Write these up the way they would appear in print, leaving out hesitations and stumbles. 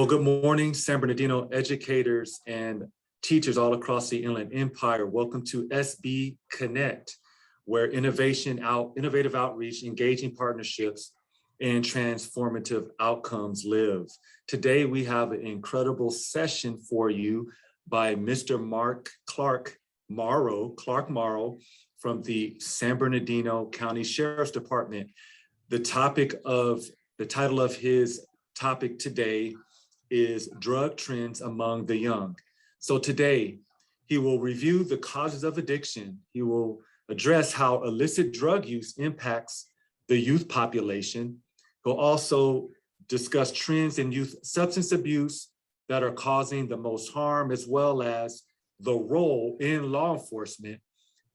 Good morning, San Bernardino educators and teachers all across the Inland Empire. Welcome to SB Connect, where innovative outreach, engaging partnerships, and transformative outcomes live. Today, we have an incredible session for you by Mr. Clark Morrow from the San Bernardino County Sheriff's Department. The title of his topic today is drug trends among the young. So today, he will review the causes of addiction. He will address how illicit drug use impacts the youth population. He'll also discuss trends in youth substance abuse that are causing the most harm, as well as the role in law enforcement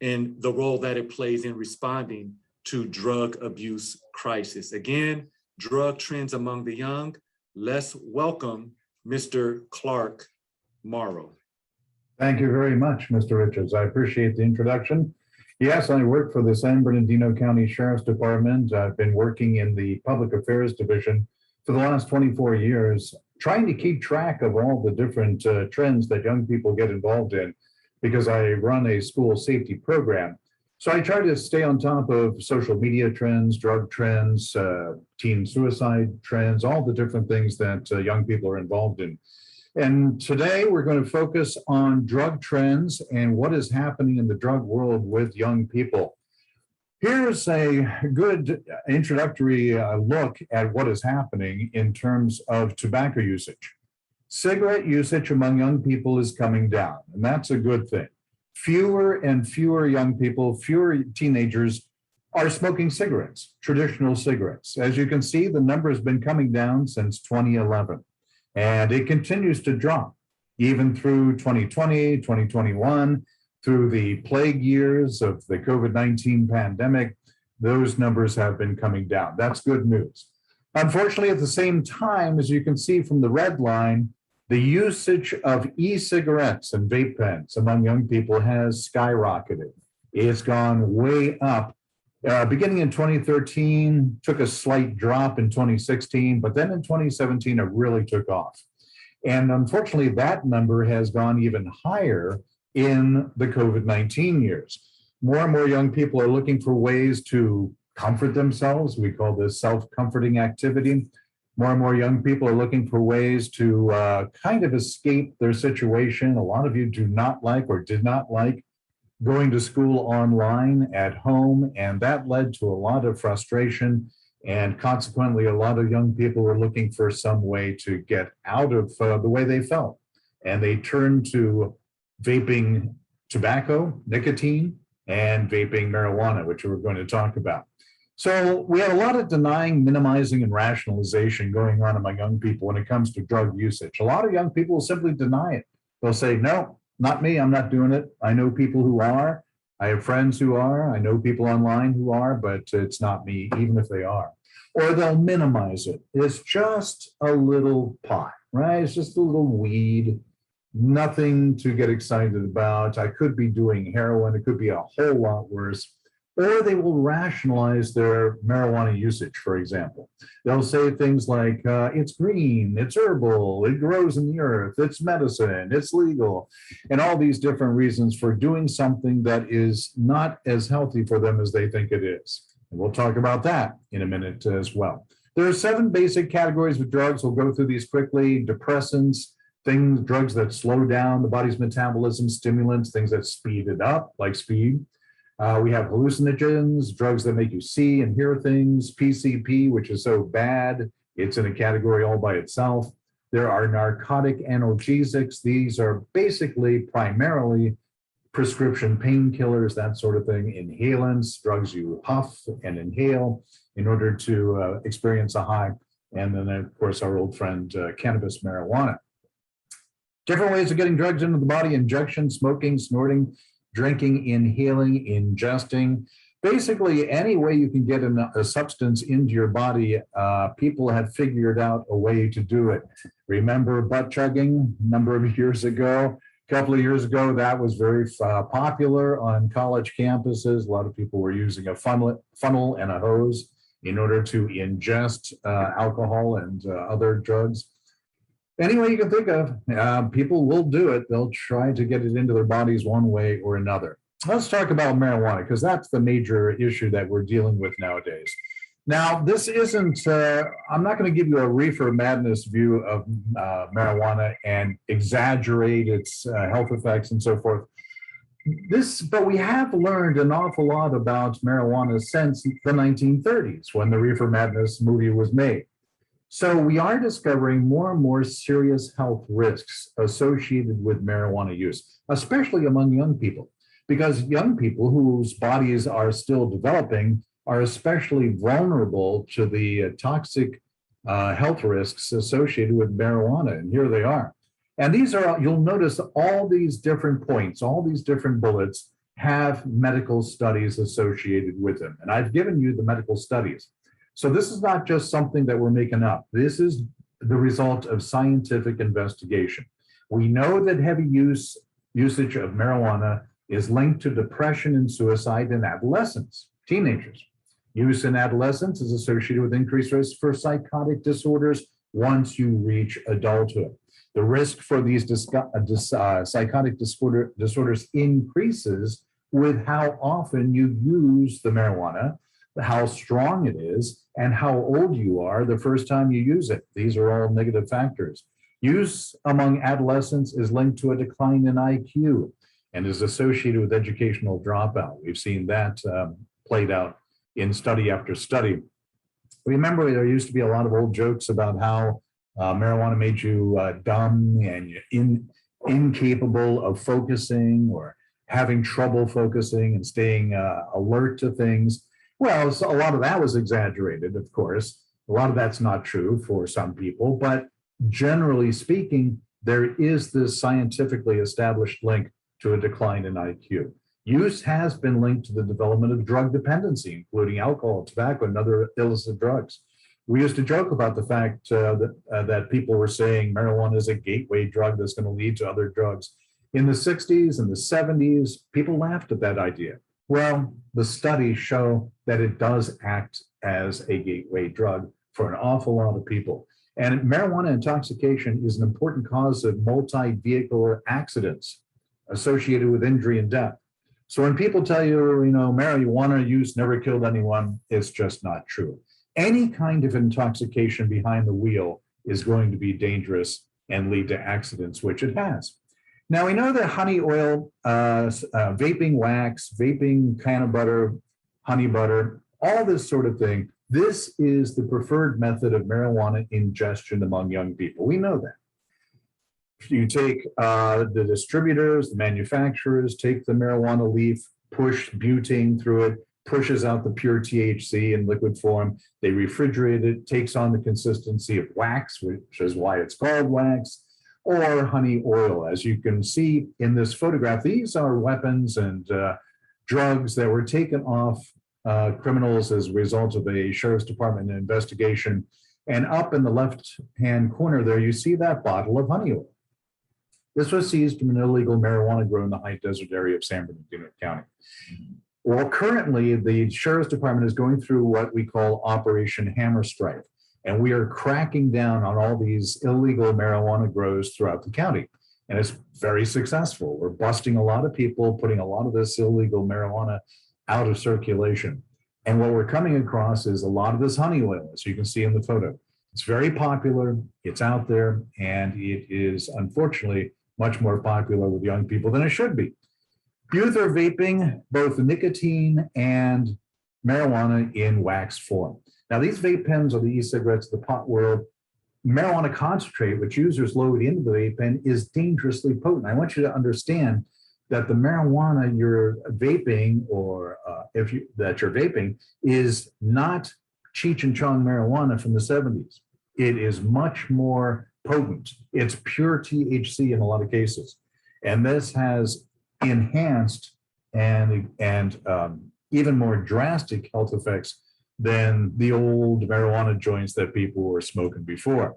and the role that it plays in responding to drug abuse crisis. Again, drug trends among the young. Let's welcome Mr. Clark Morrow. Thank you very much, Mr. Richards. I appreciate the introduction. Yes, I work for the San Bernardino County Sheriff's Department. I've been working in the Public Affairs Division for the last 24 years, trying to keep track of all the different trends that young people get involved in, because I run a school safety program. So I try to stay on top of social media trends, drug trends, teen suicide trends, all the different things that young people are involved in. And today we're going to focus on drug trends and what is happening in the drug world with young people. Here's a good introductory look at what is happening in terms of tobacco usage. Cigarette usage among young people is coming down, and that's a good thing. Fewer and fewer young people, fewer teenagers are smoking cigarettes, traditional cigarettes. As you can see, the number has been coming down since 2011, and it continues to drop even through 2020, 2021, through the plague years of the COVID-19 pandemic. Those numbers have been coming down. That's good news. Unfortunately, at the same time, as you can see from the red line, the usage of e-cigarettes and vape pens among young people has skyrocketed. It's gone way up. Beginning in 2013, took a slight drop in 2016, but then in 2017, it really took off. And unfortunately, that number has gone even higher in the COVID-19 years. More and more young people are looking for ways to comfort themselves. We call this self-comforting activity. More and more young people are looking for ways to kind of escape their situation. A lot of you do not like or did not like going to school online at home, and that led to a lot of frustration. And consequently, a lot of young people were looking for some way to get out of the way they felt. And they turned to vaping tobacco, nicotine, and vaping marijuana, which we're going to talk about. So we have a lot of denying, minimizing, and rationalization going on among young people when it comes to drug usage. A lot of young people will simply deny it. They'll say, no, not me, I'm not doing it. I know people who are. I have friends who are. I know people online who are, but it's not me, even if they are. Or they'll minimize it. It's just a little pot, right? It's just a little weed. Nothing to get excited about. I could be doing heroin. It could be a whole lot worse. Or they will rationalize their marijuana usage, for example. They'll say things like, it's green, it's herbal, it grows in the earth, it's medicine, it's legal, and all these different reasons for doing something that is not as healthy for them as they think it is. And we'll talk about that in a minute as well. There are 7 basic categories of drugs. We'll go through these quickly. Depressants, drugs that slow down the body's metabolism, stimulants, things that speed it up, like speed. We have hallucinogens, drugs that make you see and hear things, PCP, which is so bad, it's in a category all by itself. There are narcotic analgesics. These are basically primarily prescription painkillers, that sort of thing, inhalants, drugs you puff and inhale in order to experience a high. And then, of course, our old friend, cannabis, marijuana. Different ways of getting drugs into the body: injection, smoking, snorting, drinking, inhaling, ingesting. Basically, any way you can get a substance into your body, people have figured out a way to do it. Remember butt chugging a number of years ago? A couple of years ago, that was very popular on college campuses. A lot of people were using a funnel and a hose in order to ingest alcohol and other drugs. Any way you can think of, people will do it. They'll try to get it into their bodies one way or another. Let's talk about marijuana, because that's the major issue that we're dealing with nowadays. Now, this isn't, I'm not going to give you a reefer madness view of marijuana and exaggerate its health effects and so forth. But we have learned an awful lot about marijuana since the 1930s, when the Reefer Madness movie was made. So we are discovering more and more serious health risks associated with marijuana use, especially among young people, because young people whose bodies are still developing are especially vulnerable to the toxic health risks associated with marijuana. And here they are. And these are, you'll notice all these different points, all these different bullets have medical studies associated with them. And I've given you the medical studies. So this is not just something that we're making up. This is the result of scientific investigation. We know that heavy usage of marijuana is linked to depression and suicide in adolescents, teenagers. Use in adolescents is associated with increased risk for psychotic disorders once you reach adulthood. The risk for these psychotic disorders increases with how often you use the marijuana, how strong it is, and how old you are the first time you use it. These are all negative factors. Use among adolescents is linked to a decline in IQ and is associated with educational dropout. We've seen that played out in study after study. Remember, there used to be a lot of old jokes about how marijuana made you dumb and incapable of focusing or having trouble focusing and staying alert to things. Well, so a lot of that was exaggerated, of course. A lot of that's not true for some people, but generally speaking, there is this scientifically established link to a decline in IQ. Use has been linked to the development of drug dependency, including alcohol, tobacco, and other illicit drugs. We used to joke about the fact that people were saying marijuana is a gateway drug that's going to lead to other drugs. In the 60s and the 70s, people laughed at that idea. Well, the studies show that it does act as a gateway drug for an awful lot of people. And marijuana intoxication is an important cause of multi-vehicular accidents associated with injury and death. So when people tell you, marijuana use never killed anyone, it's just not true. Any kind of intoxication behind the wheel is going to be dangerous and lead to accidents, which it has. Now, we know that honey oil, vaping wax, vaping peanut butter, honey butter, all this sort of thing, this is the preferred method of marijuana ingestion among young people. We know that. You take the distributors, the manufacturers, take the marijuana leaf, push butane through it, pushes out the pure THC in liquid form. They refrigerate it, takes on the consistency of wax, which is why it's called wax, or honey oil. As you can see in this photograph, these are weapons and drugs that were taken off criminals as a result of a sheriff's department investigation. And up in the left-hand corner there, you see that bottle of honey oil. This was seized from an illegal marijuana grow in the high desert area of San Bernardino County. Well, currently, the Sheriff's Department is going through what we call Operation Hammer Strike, and we are cracking down on all these illegal marijuana grows throughout the county, and it's very successful. We're busting a lot of people, putting a lot of this illegal marijuana out of circulation. And what we're coming across is a lot of this honey oil, as you can see in the photo. It's very popular, it's out there, and it is unfortunately much more popular with young people than it should be. Youth are vaping both nicotine and marijuana in wax form. Now, these vape pens or the e-cigarettes, the pot world, marijuana concentrate, which users load into the vape pen, is dangerously potent. I want you to understand that the marijuana you're vaping or that you're vaping is not Cheech and Chong marijuana from the 70s. It is much more potent. It's pure THC in a lot of cases. And this has enhanced and even more drastic health effects than the old marijuana joints that people were smoking before.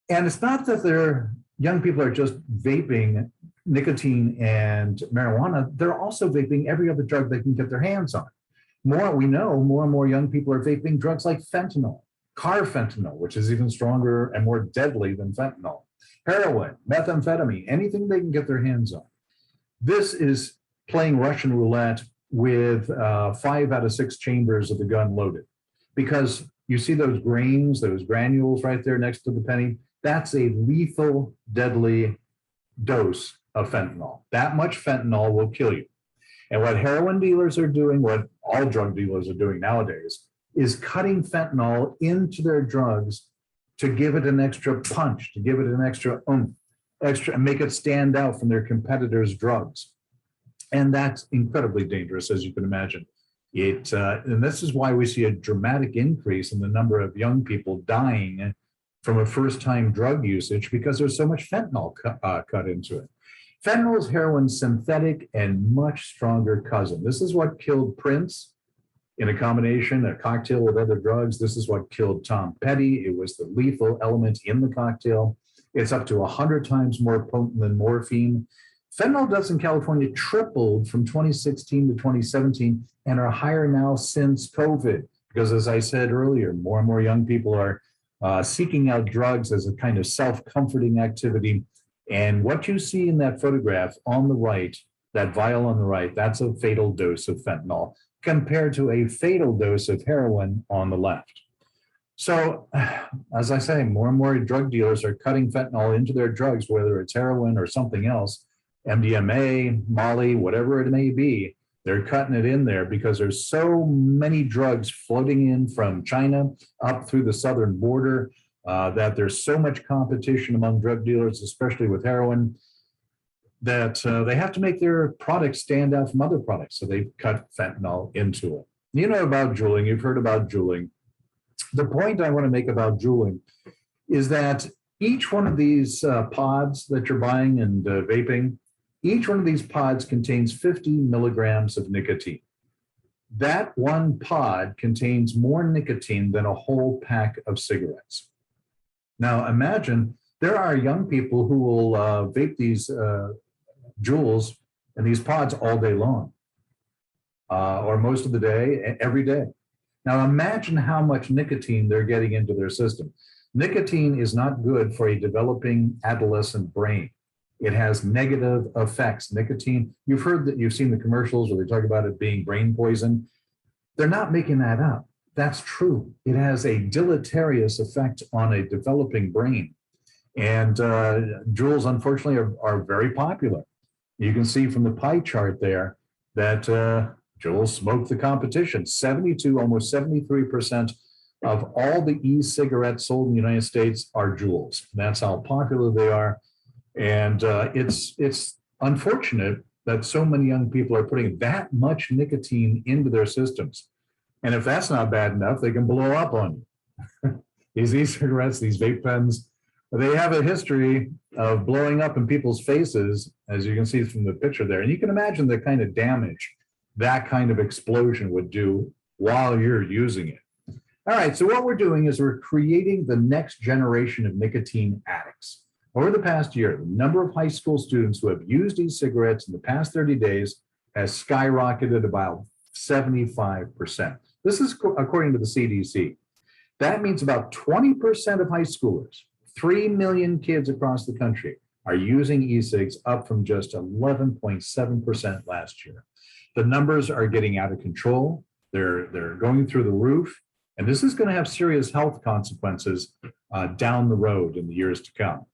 And it's not that young people are just vaping nicotine and marijuana, they're also vaping every other drug they can get their hands on. We know more and more young people are vaping drugs like fentanyl, carfentanil, which is even stronger and more deadly than fentanyl, heroin, methamphetamine, anything they can get their hands on. This is playing Russian roulette with 5 out of 6 chambers of the gun loaded. Because you see those grains, those granules right there next to the penny, that's a lethal, deadly dose of fentanyl. That much fentanyl will kill you. And what heroin dealers are doing, what all drug dealers are doing nowadays, is cutting fentanyl into their drugs to give it an extra punch, to give it an extra oomph, and make it stand out from their competitors' drugs. And that's incredibly dangerous, as you can imagine. And this is why we see a dramatic increase in the number of young people dying from a first-time drug usage, because there's so much fentanyl cut into it. Fentanyl is heroin's synthetic and much stronger cousin. This is what killed Prince in a combination, a cocktail with other drugs. This is what killed Tom Petty. It was the lethal element in the cocktail. It's up to 100 times more potent than morphine. Fentanyl deaths in California tripled from 2016 to 2017 and are higher now since COVID. Because as I said earlier, more and more young people are seeking out drugs as a kind of self-comforting activity. And what you see in that photograph on the right, that vial on the right, that's a fatal dose of fentanyl compared to a fatal dose of heroin on the left. So, as I say, more and more drug dealers are cutting fentanyl into their drugs, whether it's heroin or something else, MDMA, Molly, whatever it may be. They're cutting it in there because there's so many drugs floating in from China up through the southern border that there's so much competition among drug dealers, especially with heroin, that they have to make their products stand out from other products. So they cut fentanyl into it. You know about Juuling, you've heard about Juuling. The point I want to make about Juuling is that each one of these pods that you're buying and vaping, each one of these pods contains 50 milligrams of nicotine. That one pod contains more nicotine than a whole pack of cigarettes. Now imagine there are young people who will vape these Juuls and these pods all day long, or most of the day, every day. Now imagine how much nicotine they're getting into their system. Nicotine is not good for a developing adolescent brain. It has negative effects. Nicotine, you've heard that, you've seen the commercials where they talk about it being brain poison. They're not making that up. That's true. It has a deleterious effect on a developing brain. And Juuls, unfortunately, are very popular. You can see from the pie chart there that Juuls smoke the competition. 72, almost 73% of all the e-cigarettes sold in the United States are Juuls. That's how popular they are. And it's unfortunate that so many young people are putting that much nicotine into their systems. And if that's not bad enough, they can blow up on you. These e-cigarettes, these vape pens, they have a history of blowing up in people's faces, as you can see from the picture there. And you can imagine the kind of damage that kind of explosion would do while you're using it. All right, so what we're doing is we're creating the next generation of nicotine addicts. Over the past year, the number of high school students who have used e-cigarettes in the past 30 days has skyrocketed about 75%. This is according to the CDC. That means about 20% of high schoolers, 3 million kids across the country, are using e-cigs, up from just 11.7% last year. The numbers are getting out of control. They're going through the roof. And this is going to have serious health consequences down the road in the years to come.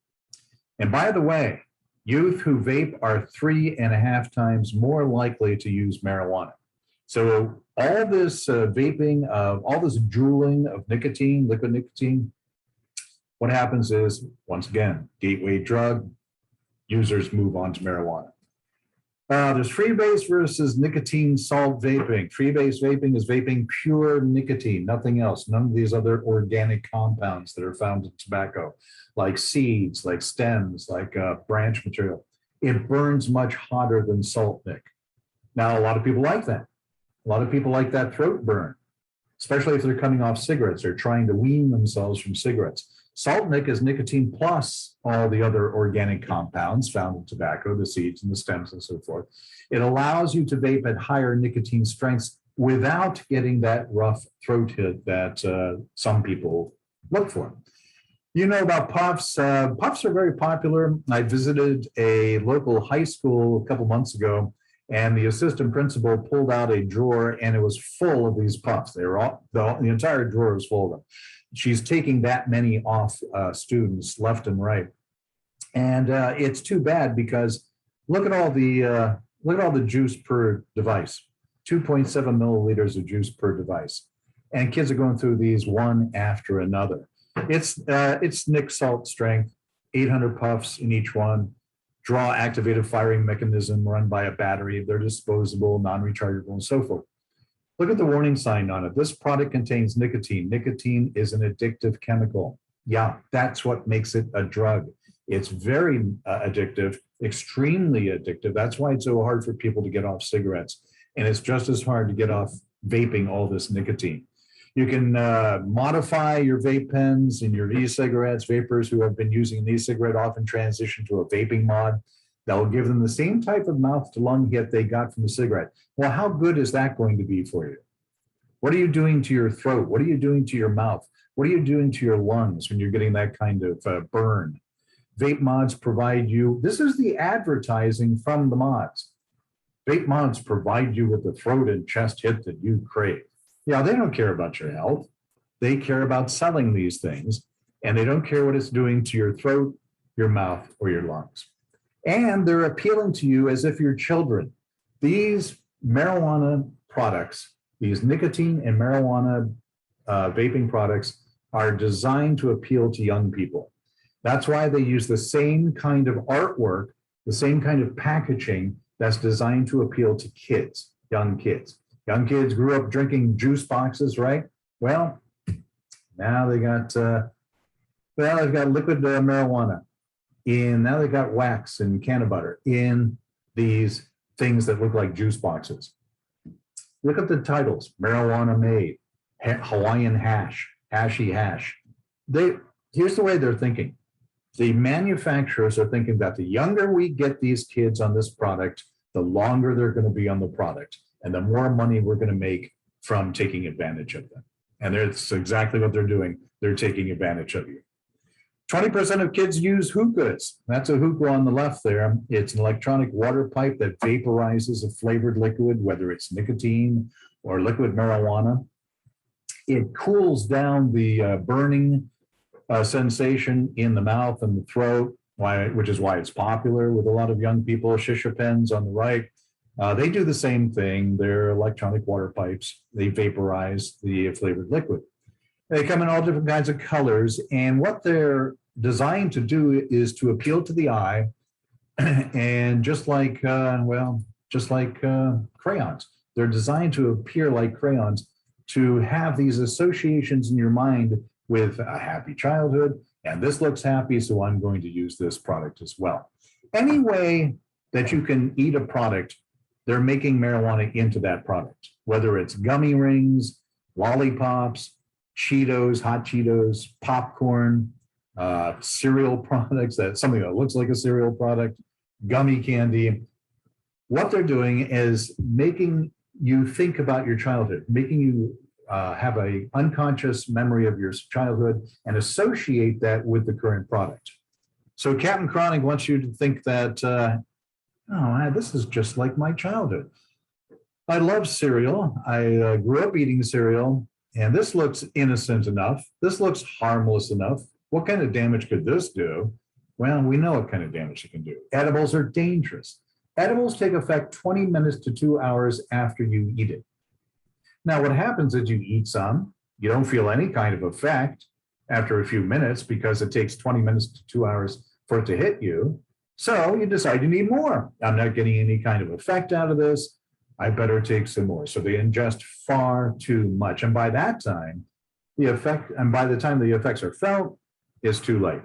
And by the way, youth who vape are 3.5 times more likely to use marijuana. So all this vaping, all this Juuling of nicotine, liquid nicotine, what happens is, once again, gateway drug, users move on to marijuana. There's FREEBASE versus nicotine salt vaping. FREEBASE vaping is vaping pure nicotine, nothing else, none of these other organic compounds that are found in tobacco, like seeds, like stems, like branch material. It burns much hotter than salt nic. Now, a lot of people like that. A lot of people like that throat burn, especially if they're coming off cigarettes or trying to wean themselves from cigarettes. Salt nic is nicotine plus all the other organic compounds found in tobacco, the seeds and the stems and so forth. It allows you to vape at higher nicotine strengths without getting that rough throat hit that some people look for. You know about puffs. Puffs are very popular. I visited a local high school a couple months ago, and the assistant principal pulled out a drawer, and it was full of these puffs. They were all, the entire drawer was full of them. She's taking that many off students left and right, and it's too bad because look at all the juice per device. 2.7 milliliters of juice per device, and kids are going through these one after another. It's Nick salt strength, 800 puffs in each one, draw activated firing mechanism run by a battery. They're disposable, non-rechargeable, and so forth. Look at the warning sign on it. This product contains nicotine. Nicotine is an addictive chemical. Yeah, that's what makes it a drug. It's very addictive, extremely addictive. That's why it's so hard for people to get off cigarettes. And it's just as hard to get off vaping all this nicotine. You can modify your vape pens and your e-cigarettes. Vapors who have been using an e-cigarette often transition to a vaping mod. That will give them the same type of mouth to lung hit they got from the cigarette. Well, how good is that going to be for you? What are you doing to your throat? What are you doing to your mouth? What are you doing to your lungs when you're getting that kind of burn? Vape mods provide you, this is the advertising from the mods. Vape mods provide you with the throat and chest hit that you crave. Yeah, they don't care about your health. They care about selling these things, and they don't care what it's doing to your throat, your mouth, or your lungs. And they're appealing to you as if you're children. These marijuana products, these nicotine and marijuana vaping products are designed to appeal to young people. That's why they use the same kind of artwork, the same kind of packaging that's designed to appeal to kids, young kids. Young kids grew up drinking juice boxes, right? Well, now they've got liquid marijuana. And now they got wax and can butter in these things that look like juice boxes. Look at the titles: marijuana made, Hawaiian hash, hashy hash. Here's the way they're thinking. The manufacturers are thinking that the younger we get these kids on this product, the longer they're going to be on the product, and the more money we're going to make from taking advantage of them. And that's exactly what they're doing. They're taking advantage of you. 20% of kids use hookahs. That's a hookah on the left there. It's an electronic water pipe that vaporizes a flavored liquid, whether it's nicotine or liquid marijuana. It cools down the burning sensation in the mouth and the throat, which is why it's popular with a lot of young people. Shisha pens on the right. They do the same thing. They're electronic water pipes. They vaporize the flavored liquid. They come in all different kinds of colors, and what they're designed to do is to appeal to the eye, and just like crayons, they're designed to appear like crayons, to have these associations in your mind with a happy childhood, and this looks happy, so I'm going to use this product as well. Any way that you can eat a product, they're making marijuana into that product, whether it's gummy rings, lollipops, Cheetos, hot Cheetos, popcorn, cereal products, something that looks like a cereal product, gummy candy. What they're doing is making you think about your childhood, making you have an unconscious memory of your childhood and associate that with the current product. So Captain Chronic wants you to think that, this is just like my childhood. I love cereal. I grew up eating cereal. And this looks innocent enough. This looks harmless enough. What kind of damage could this do? Well, we know what kind of damage it can do. Edibles are dangerous. Edibles take effect 20 minutes to 2 hours after you eat it. Now, what happens is you eat some, you don't feel any kind of effect after a few minutes because it takes 20 minutes to 2 hours for it to hit you. So you decide you need more. I'm not getting any kind of effect out of this. I better take some more. So they ingest far too much. And by that time, by the time the effects are felt, it's too late.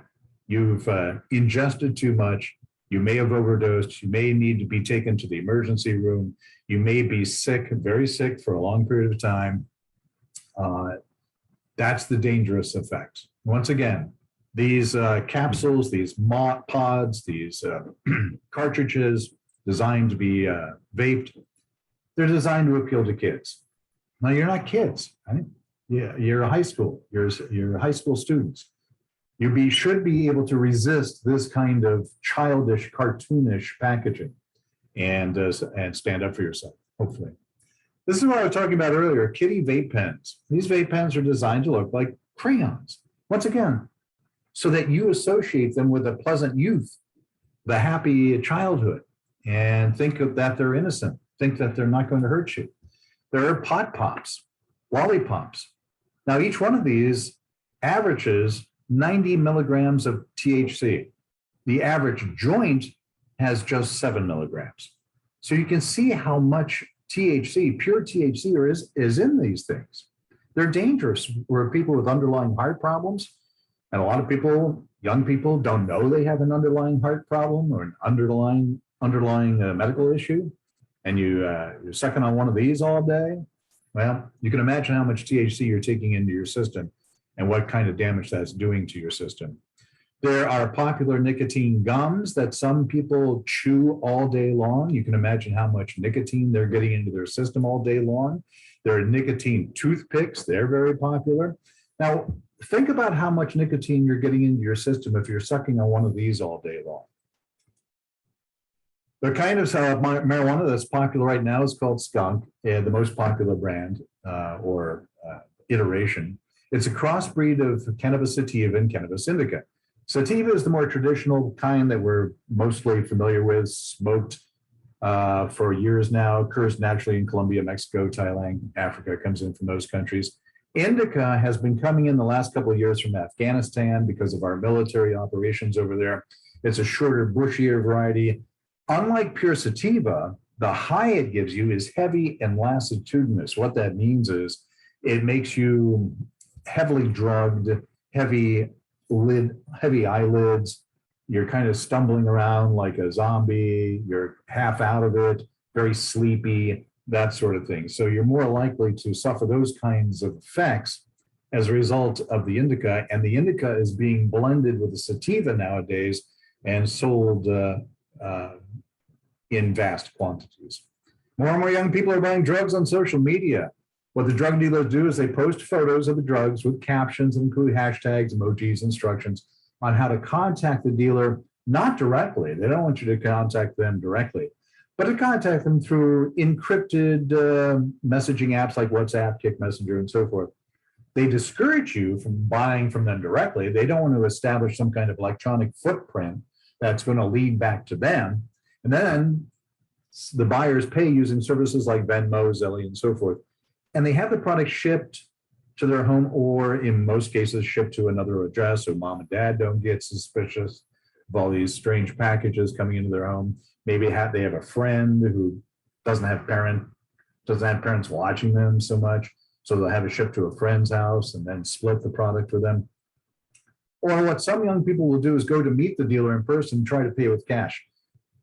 You've ingested too much. You may have overdosed. You may need to be taken to the emergency room. You may be sick, very sick for a long period of time. That's the dangerous effect. Once again, these capsules, these pods, these cartridges designed to be vaped, they're designed to appeal to kids. Now, you're not kids, right? Yeah, you're high school. You're high school students. Should be able to resist this kind of childish, cartoonish packaging and stand up for yourself, hopefully. This is what I was talking about earlier, Kiddie vape pens. These vape pens are designed to look like crayons, once again, so that you associate them with a pleasant youth, the happy childhood, and think of that they're innocent, think that they're not going to hurt you. There are pot pops, lollipops. Now, each one of these averages 90 milligrams of THC. The average joint has just 7 milligrams. So you can see how much THC, pure THC, is in these things. They're dangerous for people with underlying heart problems. And a lot of people, young people, don't know they have an underlying heart problem or an underlying medical issue. And you're sucking on one of these all day. Well, you can imagine how much THC you're taking into your system and what kind of damage that's doing to your system. There are popular nicotine gums that some people chew all day long. You can imagine how much nicotine they're getting into their system all day long. There are nicotine toothpicks. They're very popular. Now, think about how much nicotine you're getting into your system if you're sucking on one of these all day long. The kind of marijuana that's popular right now is called Skunk, and the most popular brand or iteration. It's a crossbreed of cannabis sativa and cannabis indica. Sativa is the more traditional kind that we're mostly familiar with, smoked for years now, occurs naturally in Colombia, Mexico, Thailand, Africa, comes in from those countries. Indica has been coming in the last couple of years from Afghanistan because of our military operations over there. It's a shorter, bushier variety. Unlike pure sativa, the high it gives you is heavy and lassitudinous. What that means is it makes you heavily drugged, heavy eyelids. You're kind of stumbling around like a zombie. You're half out of it, very sleepy, that sort of thing. So you're more likely to suffer those kinds of effects as a result of the indica. And the indica is being blended with the sativa nowadays and sold in vast quantities. More and more young people are buying drugs on social media. What the drug dealers do is they post photos of the drugs with captions that include hashtags, emojis, instructions on how to contact the dealer, not directly. They don't want you to contact them directly, but to contact them through encrypted messaging apps like WhatsApp, Kick Messenger, and so forth. They discourage you from buying from them directly. They don't want to establish some kind of electronic footprint that's going to lead back to them. And then the buyers pay using services like Venmo, Zelle, and so forth. And they have the product shipped to their home, or in most cases, shipped to another address so mom and dad don't get suspicious of all these strange packages coming into their home. Maybe they have a friend who doesn't have parents watching them so much, so they'll have it shipped to a friend's house and then split the product with them. Or what some young people will do is go to meet the dealer in person and try to pay with cash.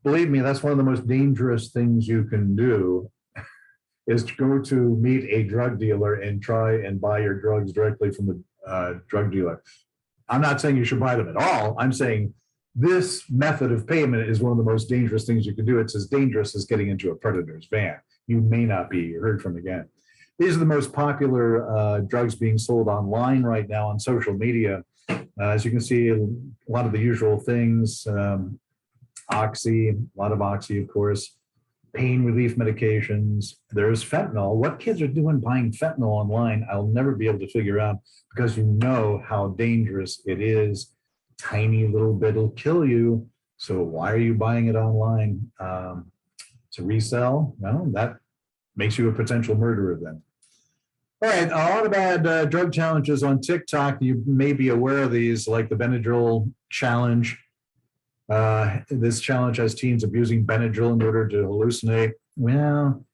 Believe me, that's one of the most dangerous things you can do, is to go to meet a drug dealer and try and buy your drugs directly from the drug dealer. I'm not saying you should buy them at all. I'm saying this method of payment is one of the most dangerous things you can do. It's as dangerous as getting into a predator's van. You may not be heard from again. These are the most popular drugs being sold online right now on social media. As you can see, a lot of the usual things, Oxy, a lot of Oxy, of course, pain relief medications. There's fentanyl. What kids are doing buying fentanyl online, I'll never be able to figure out, because you know how dangerous it is. Tiny little bit will kill you. So why are you buying it online? To resell? Well, that makes you a potential murderer then. All right, a lot of bad drug challenges on TikTok. You may be aware of these, like the Benadryl challenge. This challenge has teens abusing Benadryl in order to hallucinate. Well,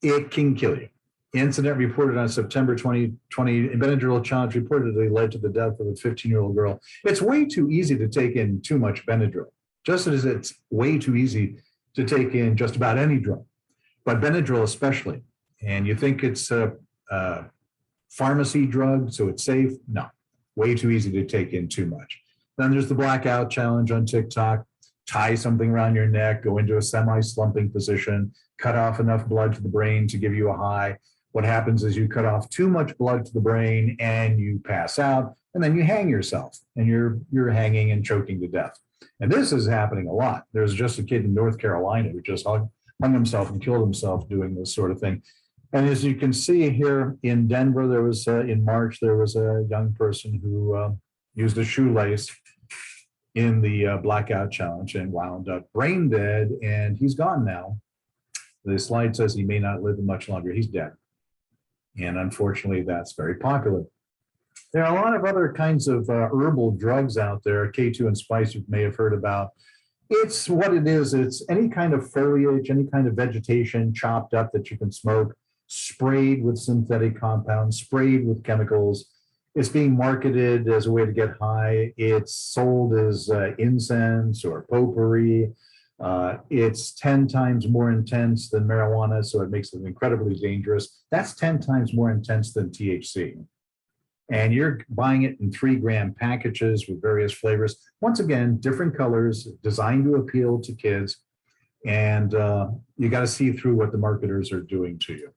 it can kill you. Incident reported on September 2020, Benadryl challenge reportedly led to the death of a 15-year-old girl. It's way too easy to take in too much Benadryl, just as it's way too easy to take in just about any drug, but Benadryl especially. And you think it's a pharmacy drug, so it's safe? No, way too easy to take in too much. Then there's the blackout challenge on TikTok. Tie something around your neck, go into a semi-slumping position, cut off enough blood to the brain to give you a high. What happens is you cut off too much blood to the brain and you pass out, and then you hang yourself, and you're hanging and choking to death. And this is happening a lot. There's just a kid in North Carolina who just hung himself and killed himself doing this sort of thing. And as you can see here in Denver, there was in March, there was a young person who used a shoelace in the blackout challenge and wound up brain dead, and he's gone now. The slide says he may not live much longer. He's dead. And unfortunately, that's very popular. There are a lot of other kinds of herbal drugs out there. K2 and spice you may have heard about. It's what it is. It's any kind of foliage, any kind of vegetation chopped up that you can smoke, sprayed with synthetic compounds, sprayed with chemicals. It's being marketed as a way to get high. It's sold as incense or potpourri. It's 10 times more intense than marijuana, so it makes it incredibly dangerous. That's 10 times more intense than THC. And you're buying it in 3-gram packages with various flavors. Once again, different colors designed to appeal to kids. And you got to see through what the marketers are doing to you.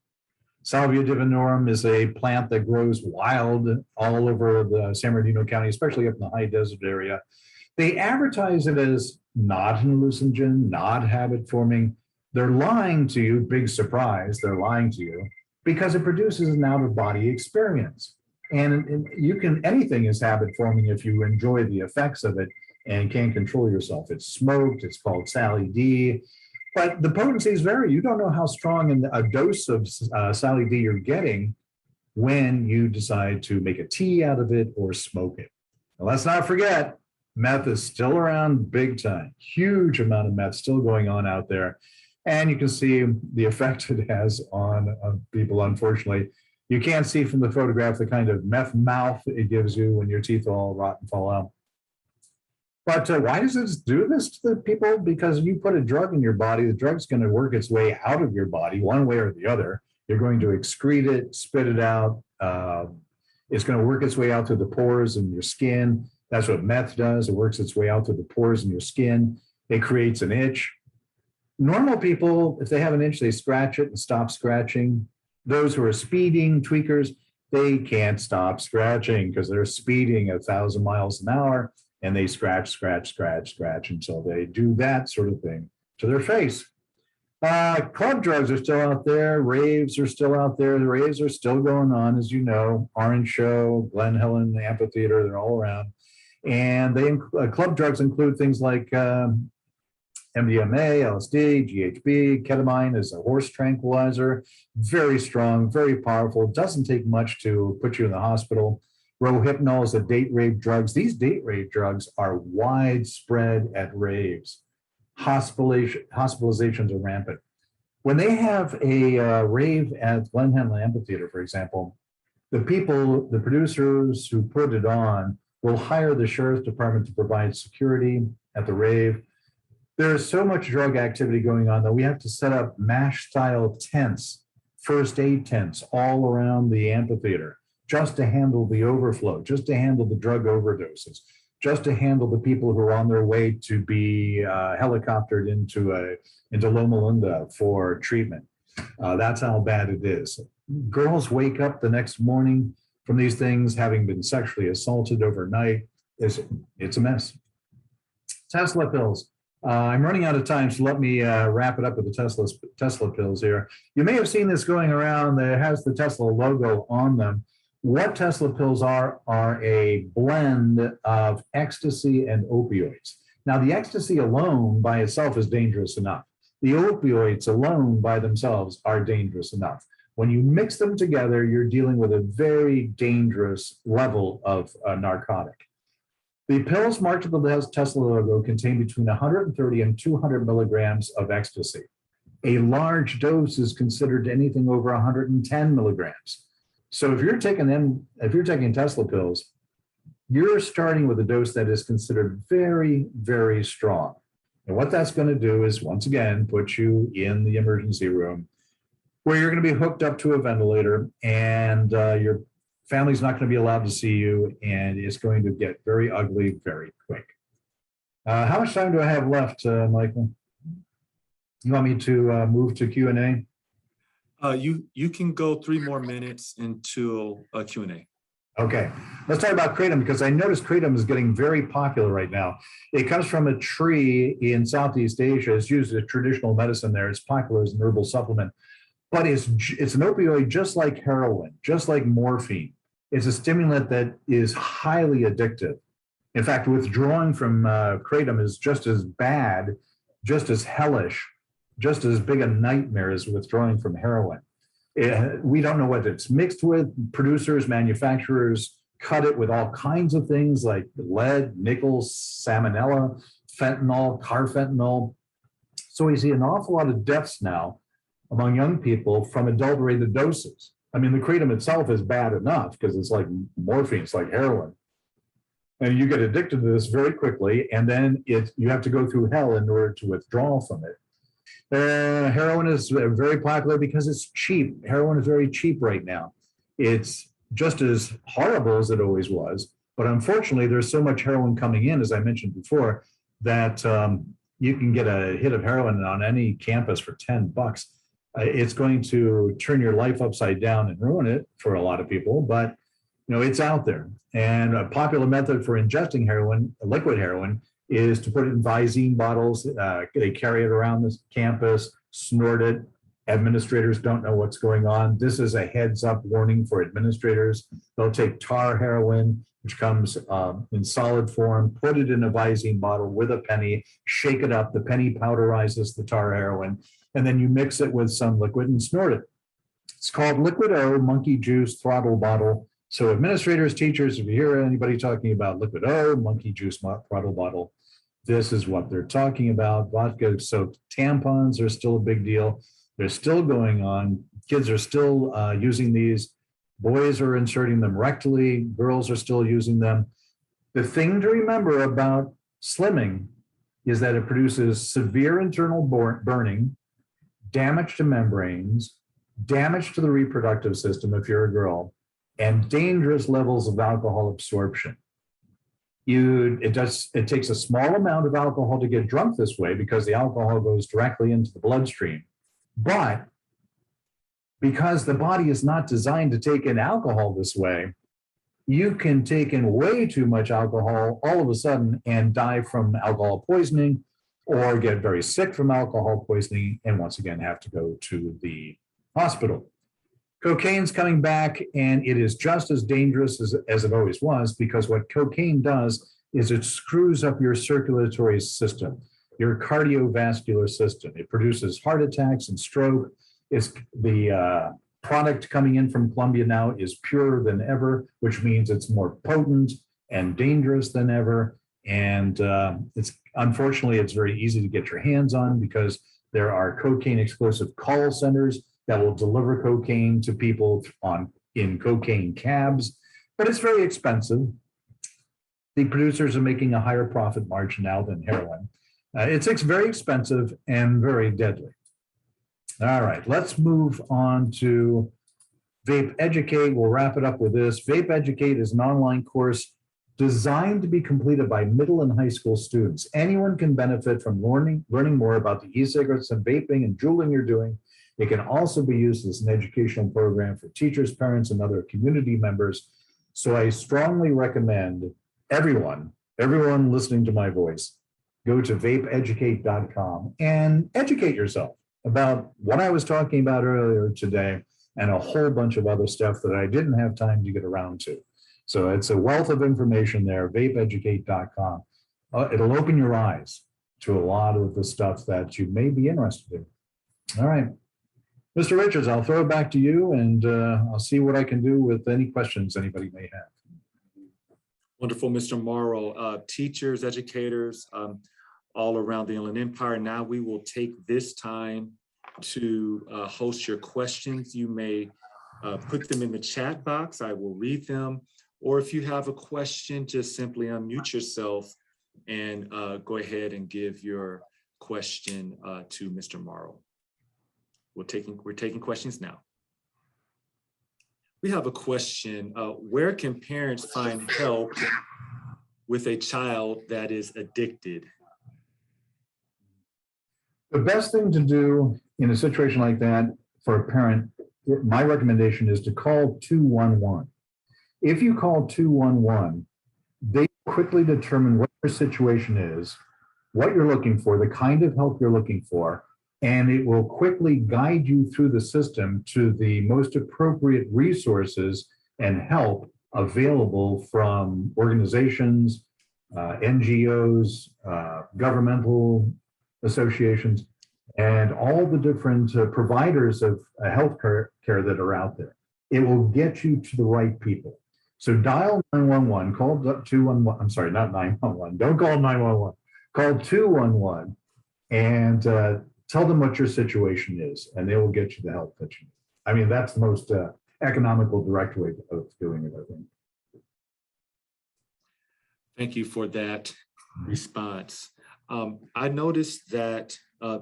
Salvia Divinorum is a plant that grows wild all over the San Bernardino County, especially up in the high desert area. They advertise it as not an hallucinogen, not habit forming. They're lying to you, big surprise, they're lying to you, because it produces an out-of-body experience. And you can, anything is habit forming if you enjoy the effects of it and can't control yourself. It's smoked, it's called Sally D, but the potencies vary. You don't know how strong a dose of Sally D you're getting when you decide to make a tea out of it or smoke it. Now, let's not forget, meth is still around big time. Huge amount of meth still going on out there. And you can see the effect it has on people, unfortunately. You can't see from the photograph the kind of meth mouth it gives you when your teeth all rot and fall out. But why does this do this to the people? Because if you put a drug in your body, the drug's going to work its way out of your body one way or the other. You're going to excrete it, spit it out. It's going to work its way out through the pores in your skin. That's what meth does. It works its way out through the pores in your skin. It creates an itch. Normal people, if they have an itch, they scratch it and stop scratching. Those who are speeding, tweakers, they can't stop scratching because they're speeding 1,000 miles an hour and they scratch until they do that sort of thing to their face. Club drugs are still out there. Raves are still out there. The raves are still going on, as you know. Orange Show, Glen Helen, the Amphitheater, they're all around. And club drugs include things like MDMA, LSD, GHB, ketamine is a horse tranquilizer, very strong, very powerful, doesn't take much to put you in the hospital. Rohypnol is a date rape drugs. These date rape drugs are widespread at raves. Hospitalizations are rampant. When they have a rave at Glen Helen Amphitheater, for example, the producers who put it on will hire the sheriff's department to provide security at the rave. There's so much drug activity going on that we have to set up MASH-style tents, first aid tents all around the amphitheater, just to handle the overflow, just to handle the drug overdoses, just to handle the people who are on their way to be helicoptered into Loma Linda for treatment. That's how bad it is. Girls wake up the next morning from these things having been sexually assaulted overnight. It's a mess. Tesla pills. I'm running out of time, so let me wrap it up with the Tesla pills here. You may have seen this going around that has the Tesla logo on them. What Tesla pills are a blend of ecstasy and opioids. Now, the ecstasy alone by itself is dangerous enough. The opioids alone by themselves are dangerous enough. When you mix them together, you're dealing with a very dangerous level of narcotic. The pills marked with the Tesla logo contain between 130 and 200 milligrams of ecstasy. A large dose is considered anything over 110 milligrams. So if you're taking Tesla pills, you're starting with a dose that is considered very, very strong. And what that's going to do is, once again, put you in the emergency room where you're going to be hooked up to a ventilator and your family's not going to be allowed to see you, and it's going to get very ugly very quick. How much time do I have left, Michael? You want me to move to Q&A? You can go 3 more minutes until a Q&A. Okay, let's talk about kratom because I noticed kratom is getting very popular right now. It comes from a tree in Southeast Asia. It's used as a traditional medicine there. It's popular as an herbal supplement, but it's an opioid just like heroin, just like morphine. It's a stimulant that is highly addictive. In fact, withdrawing from kratom is just as bad, just as hellish, just as big a nightmare as withdrawing from heroin. We don't know what it's mixed with. Producers, manufacturers cut it with all kinds of things like lead, nickel, salmonella, fentanyl, carfentanil. So we see an awful lot of deaths now among young people from adulterated doses. I mean, the kratom itself is bad enough because it's like morphine, it's like heroin. And you get addicted to this very quickly, and then you have to go through hell in order to withdraw from it. Heroin is very popular because it's cheap. Heroin is very cheap right now. It's just as horrible as it always was, but unfortunately, there's so much heroin coming in, as I mentioned before, that you can get a hit of heroin on any campus for $10. It's going to turn your life upside down and ruin it for a lot of people, but it's out there. And a popular method for ingesting heroin, liquid heroin, is to put it in Visine bottles. They carry it around the campus, snort it. Administrators don't know what's going on. This is a heads up warning for administrators. They'll take tar heroin, which comes in solid form, put it in a Visine bottle with a penny, shake it up. The penny powderizes the tar heroin, and then you mix it with some liquid and snort it. It's called Liquid O, monkey juice throttle bottle. So administrators, teachers, if you hear anybody talking about Liquid O, monkey juice throttle bottle, this is what they're talking about. Vodka soaked tampons are still a big deal. They're still going on. Kids are still using these. Boys are inserting them rectally. Girls are still using them. The thing to remember about slimming is that it produces severe internal burning, damage to membranes, damage to the reproductive system if you're a girl, and dangerous levels of alcohol absorption. It takes a small amount of alcohol to get drunk this way because the alcohol goes directly into the bloodstream. But because the body is not designed to take in alcohol this way, you can take in way too much alcohol all of a sudden and die from alcohol poisoning or get very sick from alcohol poisoning and once again have to go to the hospital. Cocaine's coming back, and it is just as dangerous as it always was because what cocaine does is it screws up your circulatory system, your cardiovascular system. It produces heart attacks and stroke. It's the product coming in from Colombia now is purer than ever, which means it's more potent and dangerous than ever. And unfortunately, it's very easy to get your hands on because there are cocaine exclusive call centers that will deliver cocaine to people in cocaine cabs, but it's very expensive. The producers are making a higher profit margin now than heroin. It's very expensive and very deadly. All right, let's move on to VapeEducate. We'll wrap it up with this. VapeEducate is an online course designed to be completed by middle and high school students. Anyone can benefit from learning more about the e-cigarettes and vaping and Juuling you're doing. It can also be used as an educational program for teachers, parents, and other community members. So I strongly recommend everyone listening to my voice, go to vapeeducate.com and educate yourself about what I was talking about earlier today and a whole bunch of other stuff that I didn't have time to get around to. So it's a wealth of information there, vapeeducate.com. It'll open your eyes to a lot of the stuff that you may be interested in. All right. Mr. Richards, I'll throw it back to you and I'll see what I can do with any questions anybody may have. Wonderful, Mr. Morrow. Teachers, educators, all around the Inland Empire. Now we will take this time to host your questions. You may put them in the chat box. I will read them. Or if you have a question, just simply unmute yourself and go ahead and give your question to Mr. Morrow. We're taking questions now. We have a question. Where can parents find help with a child that is addicted? The best thing to do in a situation like that for a parent my recommendation is to call 211. If you call 211, they quickly determine what your situation is, what you're looking for, the kind of help you're looking for, and it will quickly guide you through the system to the most appropriate resources and help available from organizations, NGOs, governmental associations, and all the different providers of health care that are out there. It will get you to the right people. So dial 911, call 211, I'm sorry, not 911, don't call 911, call 211 and tell them what your situation is, and they will get you the help that you need. I mean, that's the most economical, direct way of doing it, I think. Thank you for that response. I noticed that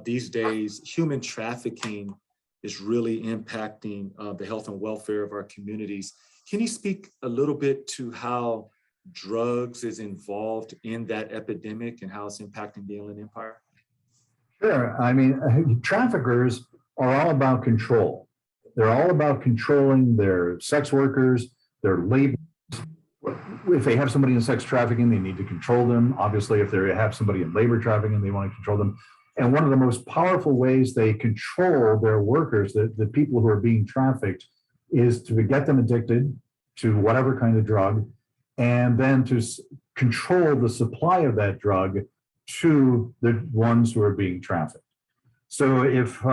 these days, human trafficking is really impacting the health and welfare of our communities. Can you speak a little bit to how drugs is involved in that epidemic and how it's impacting the Inland Empire? Sure. I mean, traffickers are all about control. They're all about controlling their sex workers, their labor. If they have somebody in sex trafficking, they need to control them. Obviously, if they have somebody in labor trafficking, they want to control them. And one of the most powerful ways they control their workers, the people who are being trafficked, is to get them addicted to whatever kind of drug, and then to control the supply of that drug to the ones who are being trafficked. So if,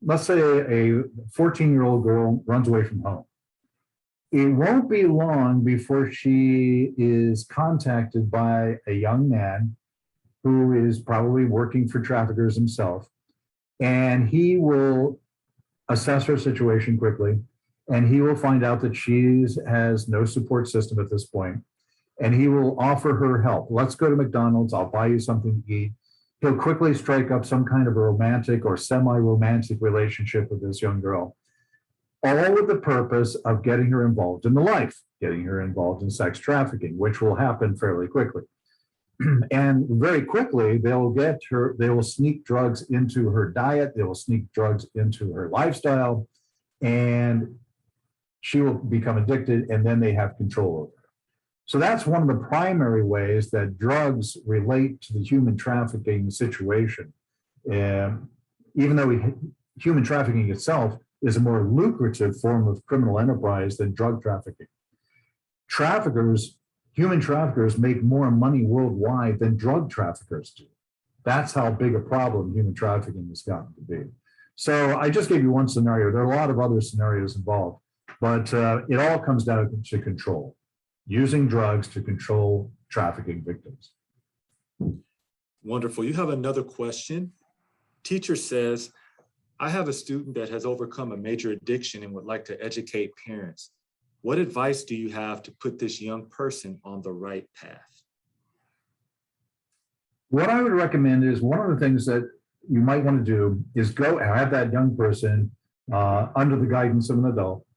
let's say a 14-year-old girl runs away from home, it won't be long before she is contacted by a young man who is probably working for traffickers himself, and he will assess her situation quickly, and he will find out that she has no support system at this point, and he will offer her help. Let's go to McDonald's, I'll buy you something to eat. He'll quickly strike up some kind of a romantic or semi-romantic relationship with this young girl, all with the purpose of getting her involved in the life, getting her involved in sex trafficking, which will happen fairly quickly. And very quickly, they will sneak drugs into her diet, they will sneak drugs into her lifestyle, and she will become addicted, and then they have control over her. So that's one of the primary ways that drugs relate to the human trafficking situation. Even though human trafficking itself is a more lucrative form of criminal enterprise than drug trafficking. Human traffickers make more money worldwide than drug traffickers do. That's how big a problem human trafficking has gotten to be. So I just gave you one scenario. There are a lot of other scenarios involved, but it all comes down to control, using drugs to control trafficking victims. Wonderful. You have another question. Teacher says, I have a student that has overcome a major addiction and would like to educate parents. What advice do you have to put this young person on the right path? What I would recommend is, one of the things that you might want to do is go have that young person under the guidance of an adult,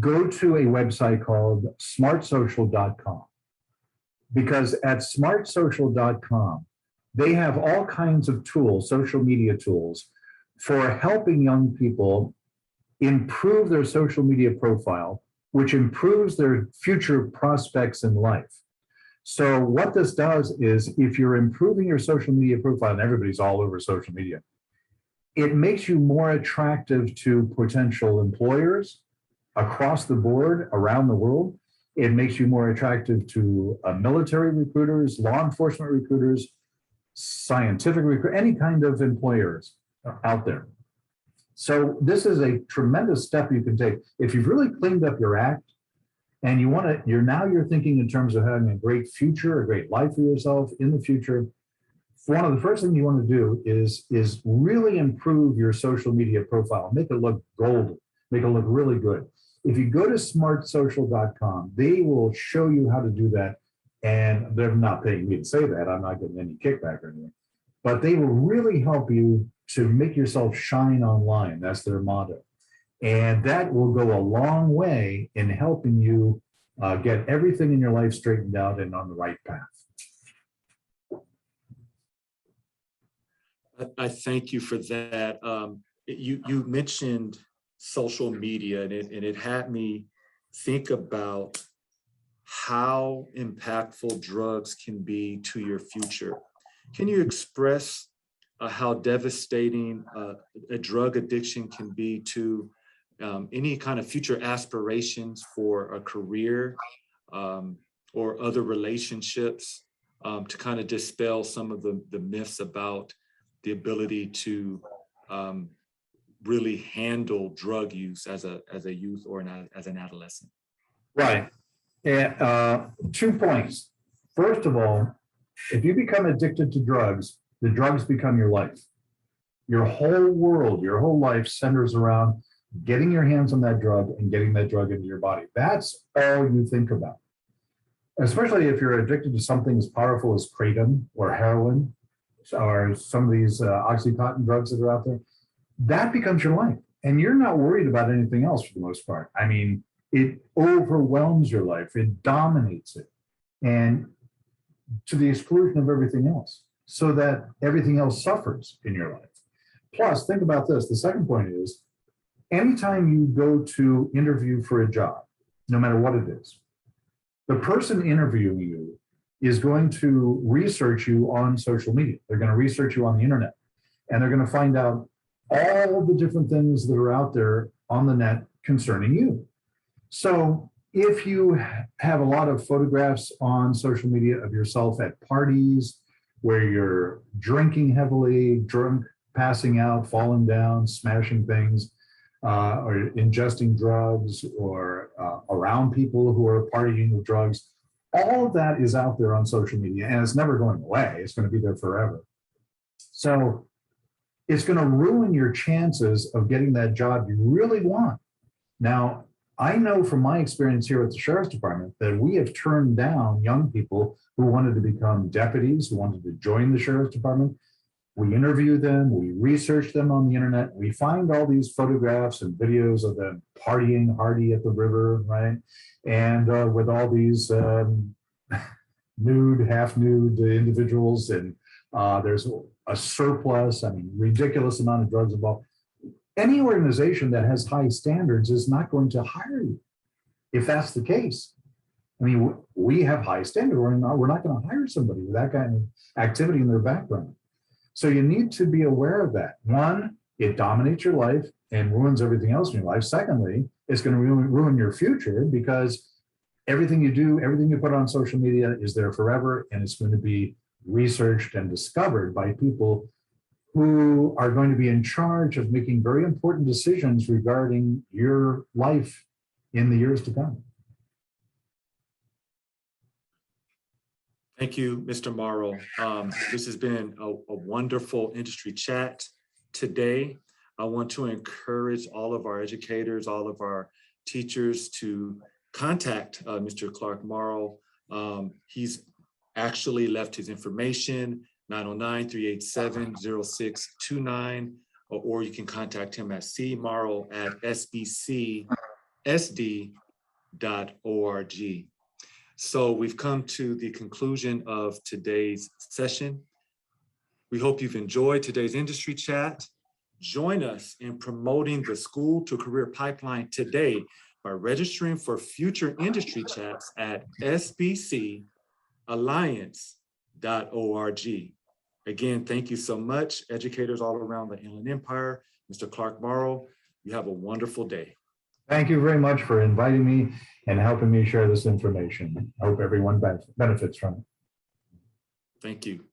go to a website called smartsocial.com, because at smartsocial.com, they have all kinds of tools, social media tools, for helping young people improve their social media profile, which improves their future prospects in life. So what this does is, if you're improving your social media profile, and everybody's all over social media, it makes you more attractive to potential employers across the board, around the world. It makes you more attractive to military recruiters, law enforcement recruiters, scientific recruiters, any kind of employers out there. So this is a tremendous step you can take. If you've really cleaned up your act and you're thinking in terms of having a great future, a great life for yourself in the future, one of the first things you want to do is really improve your social media profile, make it look golden, make it look really good. If you go to smartsocial.com, they will show you how to do that. And they're not paying me to say that. I'm not getting any kickback or anything. But they will really help you to make yourself shine online. That's their motto. And that will go a long way in helping you get everything in your life straightened out and on the right path. I thank you for that. You mentioned social media, and it had me think about how impactful drugs can be to your future. Can you express how devastating a drug addiction can be to any kind of future aspirations for a career or other relationships, to kind of dispel some of the myths about the ability to really handle drug use as a youth or as an adolescent? Right. And 2 points. First of all, if you become addicted to drugs, the drugs become your life. Your whole world, your whole life centers around getting your hands on that drug and getting that drug into your body. That's all you think about. Especially if you're addicted to something as powerful as kratom or heroin or some of these Oxycontin drugs that are out there, that becomes your life. And you're not worried about anything else for the most part. I mean, it overwhelms your life. It dominates it. And to the exclusion of everything else, so that everything else suffers in your life. Plus, think about this. The second point is, anytime you go to interview for a job, no matter what it is, the person interviewing you is going to research you on social media. They're going to research you on the internet, and they're going to find out all the different things that are out there on the net concerning you. So if you have a lot of photographs on social media of yourself at parties where you're drinking heavily, drunk, passing out, falling down, smashing things, or ingesting drugs, or around people who are partying with drugs, all of that is out there on social media, and it's never going away. It's going to be there forever. So it's going to ruin your chances of getting that job you really want. Now, I know from my experience here at the Sheriff's Department that we have turned down young people who wanted to become deputies, who wanted to join the Sheriff's Department. We interview them, we research them on the internet, we find all these photographs and videos of them partying hardy at the river, right? And with all these nude, half-nude individuals, and there's a surplus, I mean, ridiculous amount of drugs involved. Any organization that has high standards is not going to hire you if that's the case. I mean, we have high standards. We're not going to hire somebody with that kind of activity in their background. So you need to be aware of that. One, it dominates your life and ruins everything else in your life. Secondly, it's going to ruin your future, because everything you do, everything you put on social media is there forever, and it's going to be researched and discovered by people who are going to be in charge of making very important decisions regarding your life in the years to come. Thank you, Mr. Morrow. This has been a wonderful industry chat today. I want to encourage all of our educators, all of our teachers to contact Mr. Clark Morrow. He's actually left his information, 909-387-0629, or you can contact him at cmorrow@sbcsd.org. So we've come to the conclusion of today's session. We hope you've enjoyed today's industry chat. Join us in promoting the School to Career Pipeline today by registering for future industry chats at sbcalliance.org. Again, thank you so much, educators all around the Inland Empire. Mr. Clark Morrow, you have a wonderful day. Thank you very much for inviting me and helping me share this information. I hope everyone benefits from it. Thank you.